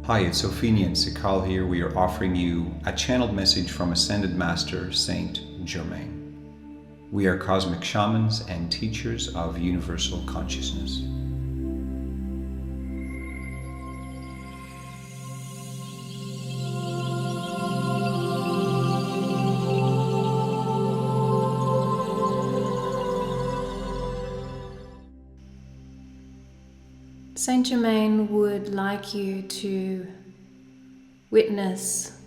Hi, it's Opheana and Sikaal here. We are offering you a channeled message from Ascended Master Saint Germain. We are cosmic shamans and teachers of universal consciousness. Saint Germain would like you to witness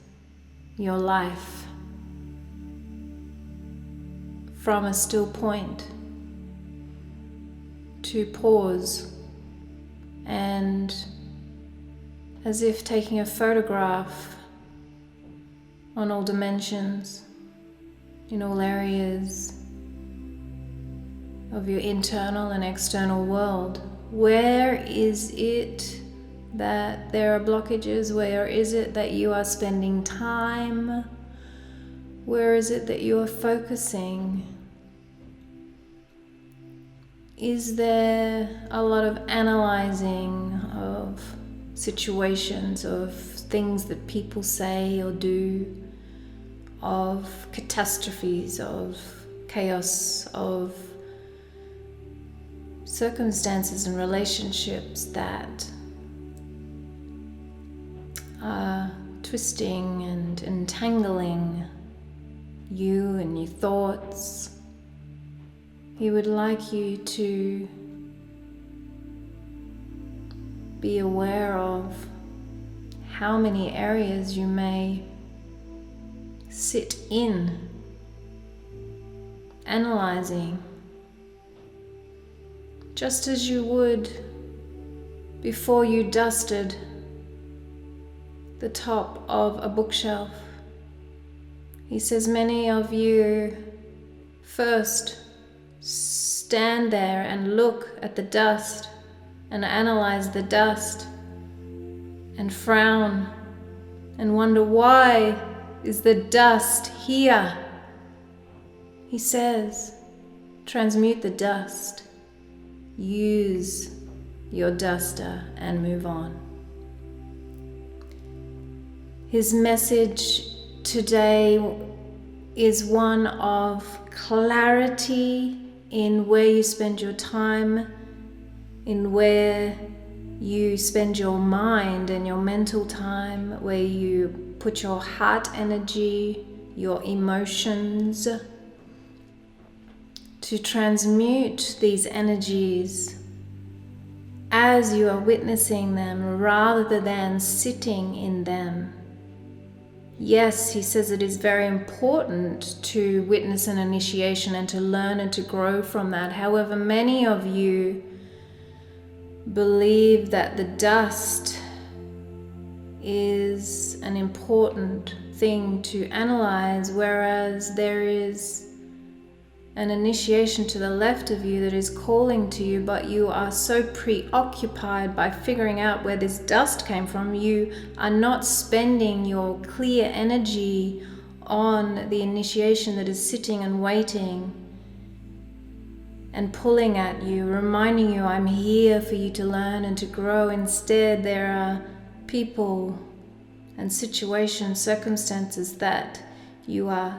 your life from a still point, to pause and, as if taking a photograph on all dimensions, in all areas of your internal and external world. Where is it that there are blockages? Where is it that you are spending time? Where is it that you are focusing? Is there a lot of analyzing of situations, of things that people say or do, of catastrophes, of chaos, of circumstances and relationships that are twisting and entangling you and your thoughts? He would like you to be aware of how many areas you may sit in, analyzing, just as you would before you dusted the top of a bookshelf. He says many of you first stand there and look at the dust and analyze the dust and frown and wonder, why is the dust here? He says, transmute the dust. Use your duster and move on. His message today is one of clarity in where you spend your time, in where you spend your mind and your mental time, where you put your heart energy, your emotions, to transmute these energies as you are witnessing them rather than sitting in them. Yes, he says it is very important to witness an initiation and to learn and to grow from that. However, many of you believe that the dust is an important thing to analyze, whereas there is an initiation to the left of you that is calling to you, but you are so preoccupied by figuring out where this dust came from, you are not spending your clear energy on the initiation that is sitting and waiting and pulling at you, reminding you, I'm here for you to learn and to grow. Instead, there are people and situations, circumstances that you are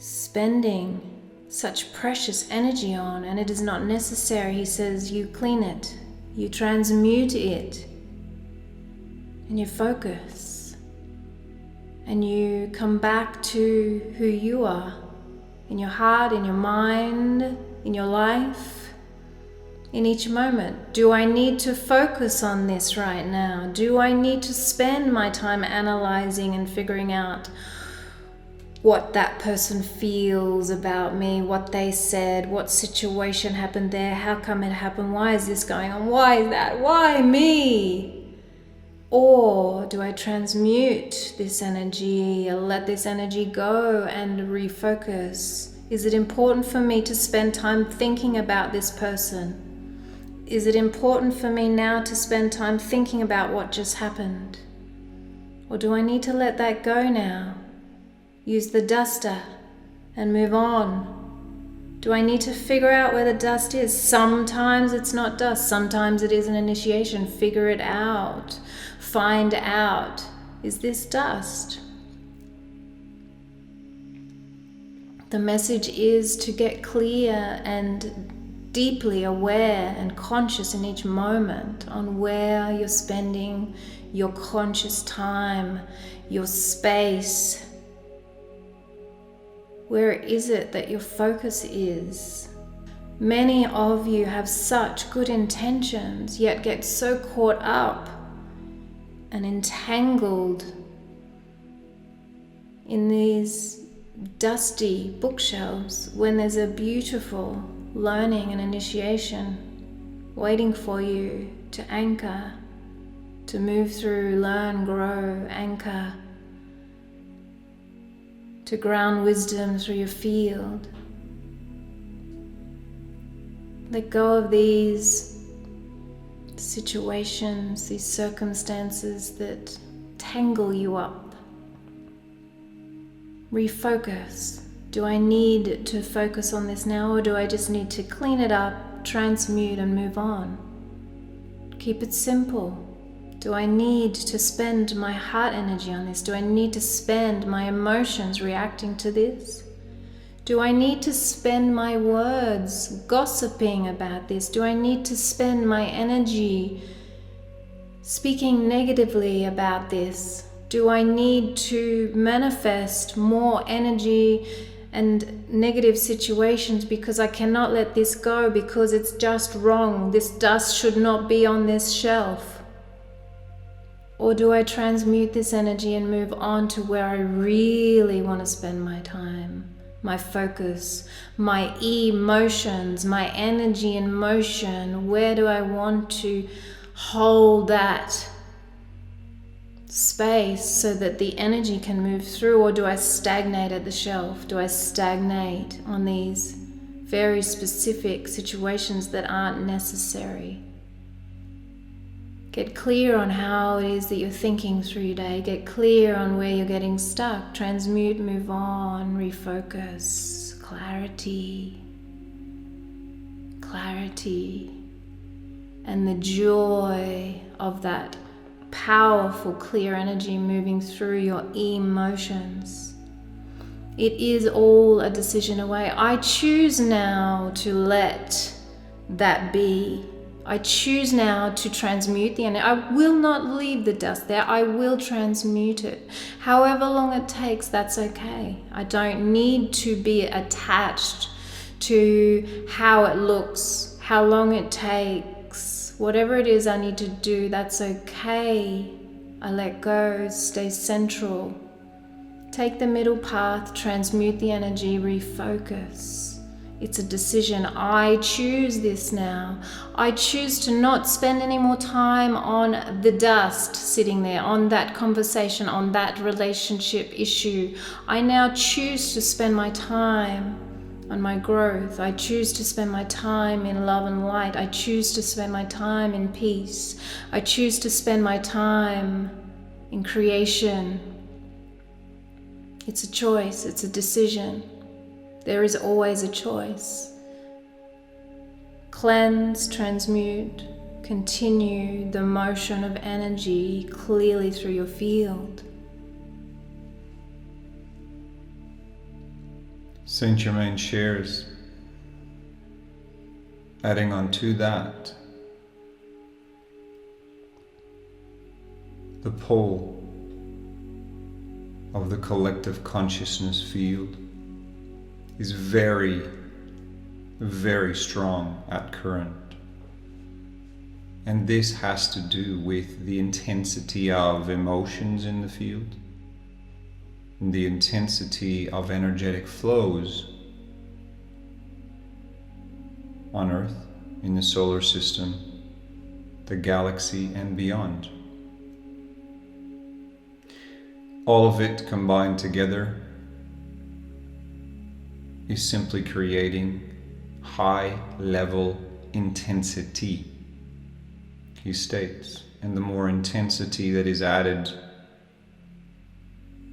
spending such precious energy on, and it is not necessary. He says you clean it, you transmute it, and you focus, and you come back to who you are in your heart, in your mind, in your life, in each moment. Do I need to focus on this right now? Do I need to spend my time analyzing and figuring out what that person feels about me, what they said, what situation happened there, how come it happened, why is this going on, why is that, why me? Or do I transmute this energy, let this energy go and refocus? Is it important for me to spend time thinking about this person? Is it important for me now to spend time thinking about what just happened? Or do I need to let that go now? Use the duster and move on Do I need to figure out where the dust is? Sometimes it's not dust. Sometimes it is an initiation. Figure it out. Find out. Is this dust? The message is to get clear and deeply aware and conscious in each moment on where you're spending your conscious time, your space. Where is it that your focus is? Many of you have such good intentions, yet get so caught up and entangled in these dusty bookshelves when there's a beautiful learning and initiation waiting for you to anchor, to move through, learn, grow, anchor, to ground wisdom through your field. Let go of these situations, these circumstances that tangle you up. Refocus. Do I need to focus on this now, or do I just need to clean it up, transmute and move on? Keep it simple. Do I need to spend my heart energy on this? Do I need to spend my emotions reacting to this? Do I need to spend my words gossiping about this? Do I need to spend my energy speaking negatively about this? Do I need to manifest more energy and negative situations because I cannot let this go because it's just wrong? This dust should not be on this shelf. Or do I transmute this energy and move on to where I really want to spend my time, my focus, my emotions, my energy in motion? Where do I want to hold that space so that the energy can move through? Or do I stagnate at the shelf? Do I stagnate on these very specific situations that aren't necessary? Get clear on how it is that you're thinking through your day. Get clear on where you're getting stuck. Transmute, move on, refocus. Clarity. Clarity. And the joy of that powerful, clear energy moving through your emotions. It is all a decision away. I choose now to let that be. I choose now to transmute the energy. I will not leave the dust there. I will transmute it. However long it takes, that's okay. I don't need to be attached to how it looks, how long it takes. Whatever it is I need to do, that's okay. I let go, stay central. Take the middle path, transmute the energy, refocus. It's a decision. I choose this now. I choose to not spend any more time on the dust sitting there, on that conversation, on that relationship issue. I now choose to spend my time on my growth. I choose to spend my time in love and light. I choose to spend my time in peace. I choose to spend my time in creation. It's a choice. It's a decision. There is always a choice. Cleanse, transmute, continue the motion of energy clearly through your field. Saint Germain shares, adding on to that, the pole of the collective consciousness field is very, very strong at current. And this has to do with the intensity of emotions in the field, and the intensity of energetic flows on Earth, in the solar system, the galaxy and beyond. All of it combined together is simply creating high level intensity, he states. And the more intensity that is added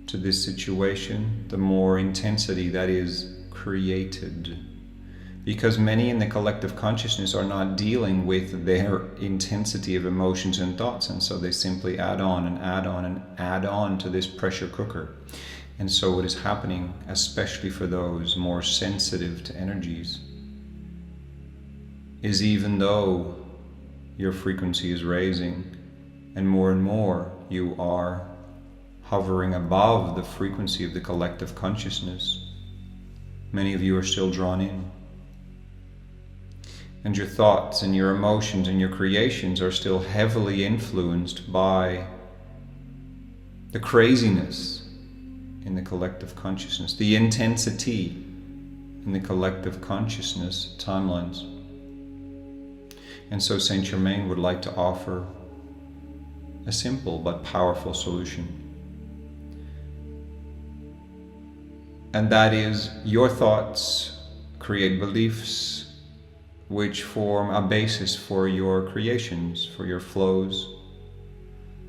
to this situation, the more intensity that is created. Because many in the collective consciousness are not dealing with their intensity of emotions and thoughts, and so they simply add on and add on and add on to this pressure cooker. And so what is happening, especially for those more sensitive to energies, is even though your frequency is raising and more you are hovering above the frequency of the collective consciousness, many of you are still drawn in. And your thoughts and your emotions and your creations are still heavily influenced by the craziness in the collective consciousness, the intensity in the collective consciousness timelines. And so Saint Germain would like to offer a simple but powerful solution. And that is, your thoughts create beliefs which form a basis for your creations, for your flows,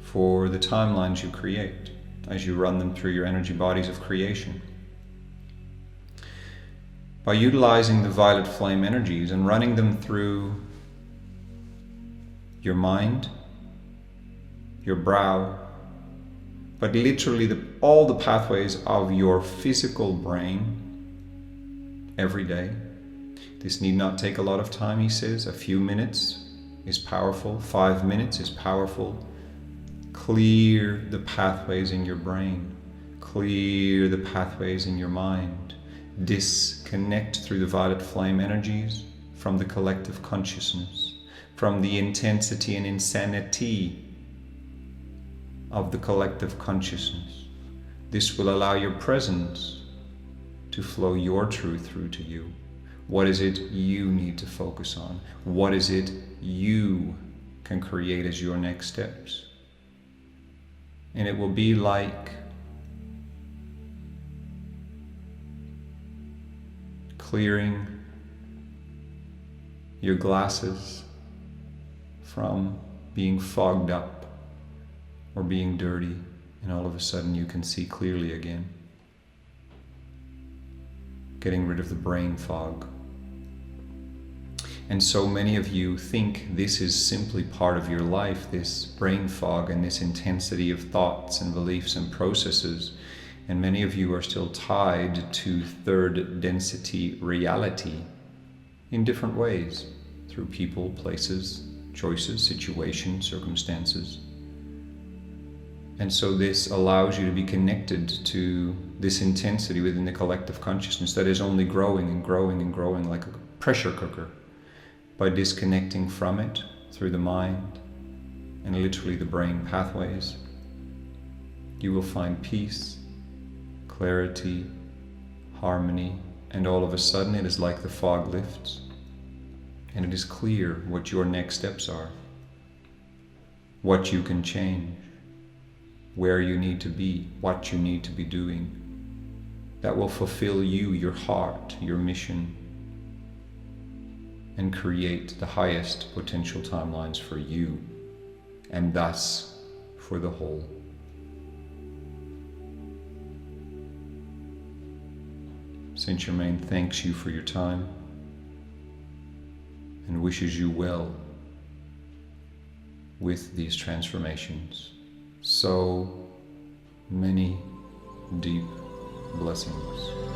for the timelines you create as you run them through your energy bodies of creation. By utilizing the violet flame energies and running them through your mind, your brow, but literally all the pathways of your physical brain every day. This need not take a lot of time, he says. A few minutes is powerful. 5 minutes is powerful. Clear the pathways in your brain. Clear the pathways in your mind. Disconnect through the violet flame energies from the collective consciousness, from the intensity and insanity of the collective consciousness. This will allow your presence to flow your truth through to you. What is it you need to focus on? What is it you can create as your next steps? And it will be like clearing your glasses from being fogged up or being dirty, and all of a sudden you can see clearly again. Getting rid of the brain fog. And so many of you think this is simply part of your life, this brain fog and this intensity of thoughts and beliefs and processes. And many of you are still tied to third density reality in different ways, through people, places, choices, situations, circumstances. And so this allows you to be connected to this intensity within the collective consciousness that is only growing and growing and growing like a pressure cooker. By disconnecting from it through the mind and literally the brain pathways, you will find peace, clarity, harmony, and all of a sudden it is like the fog lifts and it is clear what your next steps are, what you can change, where you need to be, what you need to be doing. That will fulfill you, your heart, your mission, and create the highest potential timelines for you, and thus for the whole. Saint Germain thanks you for your time and wishes you well with these transformations. So many deep blessings.